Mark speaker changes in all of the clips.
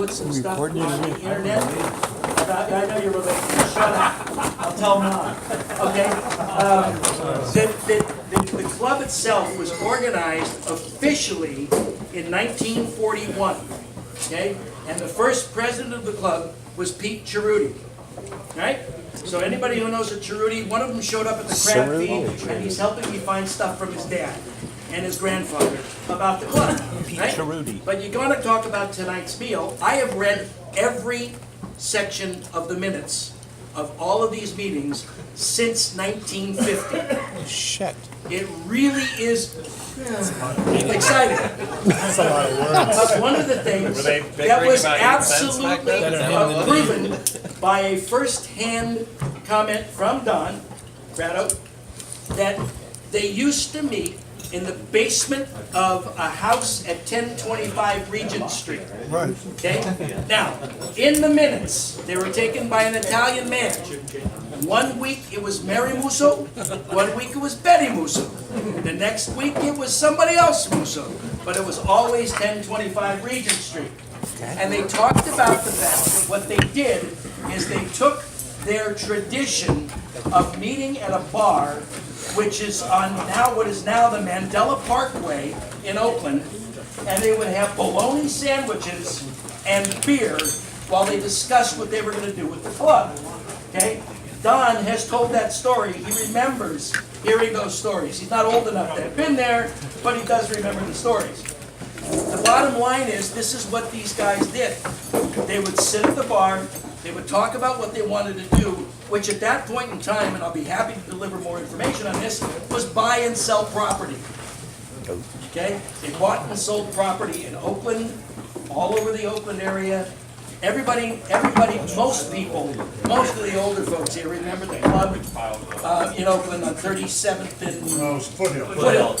Speaker 1: put some stuff on the internet. I know you're related. Shut up. I'll tell Mom. Okay? The club itself was organized officially in 1941. Okay? And the first president of the club was Pete Cerruti. Right? So anybody who knows a Cerruti, one of them showed up at the crab feed, and he's helping me find stuff from his dad and his grandfather about the club. Right? But you're going to talk about tonight's meal. I have read every section of the minutes of all of these meetings since 1950.
Speaker 2: Shit.
Speaker 1: It really is exciting.
Speaker 3: That's a lot of words.
Speaker 1: But one of the things that was absolutely proven by a first-hand comment from Don Perata that they used to meet in the basement of a house at 1025 Regent Street.
Speaker 3: Right.
Speaker 1: Okay? Now, in the minutes, they were taken by an Italian man. 1 week it was Mary Musso, 1 week it was Betty Musso. The next week it was somebody else Musso. But it was always 1025 Regent Street. And they talked about the fact that what they did is they took their tradition of meeting at a bar, which is on now what is now the Mandela Parkway in Oakland, and they would have bologna sandwiches and beer while they discussed what they were going to do with the club. Okay? Don has told that story. He remembers hearing those stories. He's not old enough to have been there, but he does remember the stories. The bottom line is, this is what these guys did. They would sit at the bar, they would talk about what they wanted to do, which at that point in time, and I'll be happy to deliver more information on this, was buy and sell property. Okay? They bought and sold property in Oakland, all over the Oakland area. Everybody, most people, most of the older folks here remember the club in Oakland on 37th and
Speaker 3: No, it's Foothill.
Speaker 1: Foothill,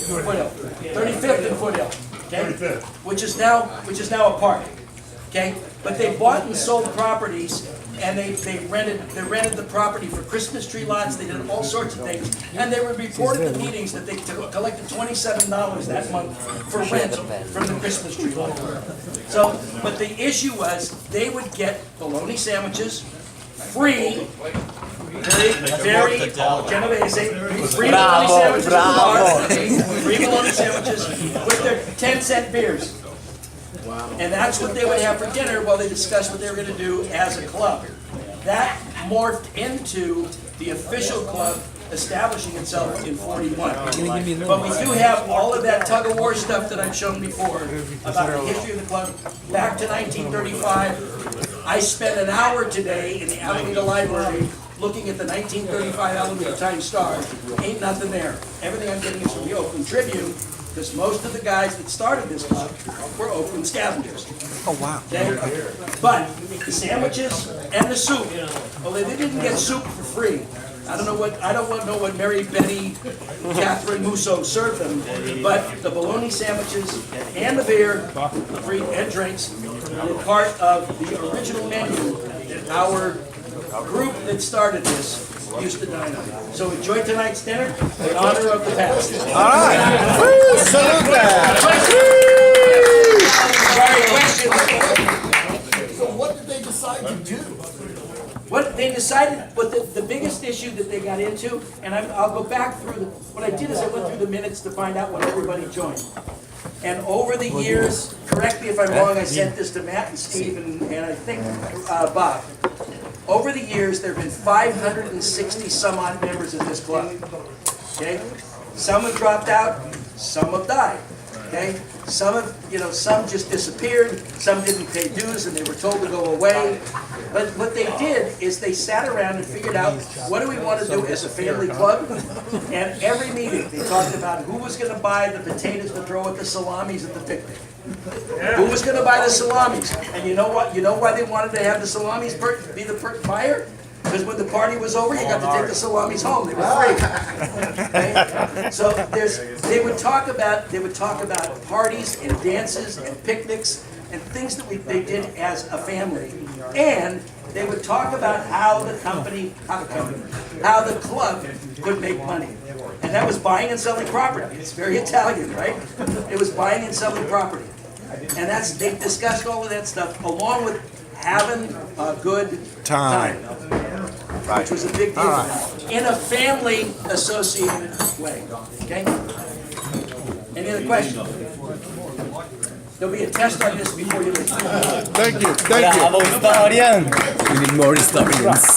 Speaker 1: 35th and Foothill, okay?
Speaker 3: 35th.
Speaker 1: Which is now a park, okay? But they bought and sold properties, and they rented the property for Christmas tree lots. They did all sorts of things, and they were reported at meetings that they collected $27 that month for rent from the Christmas tree lot. So, but the issue was they would get bologna sandwiches, free. Very Genovese, free bologna sandwiches at the bar, free bologna sandwiches with their 10-cent beers. And that's what they would have for dinner while they discussed what they were going to do as a club. That morphed into the official club establishing itself in 41. But we do have all of that tug-of-war stuff that I've shown before about the history of the club back to 1935. I spent an hour today in the Alameda Library looking at the 1935 Alameda Times-Star. Ain't nothing there. Everything I'm getting is from the Oakland Tribune, because most of the guys that started this club were Oakland scavengers.
Speaker 2: Oh, wow.
Speaker 1: Okay? But the sandwiches and the soup, well, they didn't get soup for free. I don't know what Mary Betty Catherine Musso served them, but the bologna sandwiches and the beer, free and drinks, were part of the original menu that our group that started this used to dine on. So enjoy tonight's dinner in honor of the past.
Speaker 2: All right. Woo, salute that.
Speaker 4: So what did they decide to do?
Speaker 1: What they decided, but the biggest issue that they got into, and I'll go back through, what I did is I went through the minutes to find out when everybody joined. And over the years, correct me if I'm wrong, I sent this to Matt and Steve and I think Bob. Over the years, there have been 560 some odd members of this club. Okay? Some have dropped out, some have died. Okay? Some have, some just disappeared, some didn't pay dues and they were told to go away. But what they did is they sat around and figured out, what do we want to do as a family club? And every meeting, they talked about who was going to buy the potatoes to throw at the salamis at the picnic. Who was going to buy the salamis? And you know what? You know why they wanted to have the salamis be the buyer? Because when the party was over, you got to take the salamis home. They were free. Okay? So they would talk about parties and dances and picnics and things that they did as a family. And they would talk about how the club could make money. And that was buying and selling property. It's very Italian, right? It was buying and selling property. And they discussed all of that stuff, along with having a good time. Which was a big deal for them, in a family associated way, okay? Any other questions? There'll be a test on this before you leave.
Speaker 3: Thank you, thank you.
Speaker 2: Bravo, historian. We need more historians.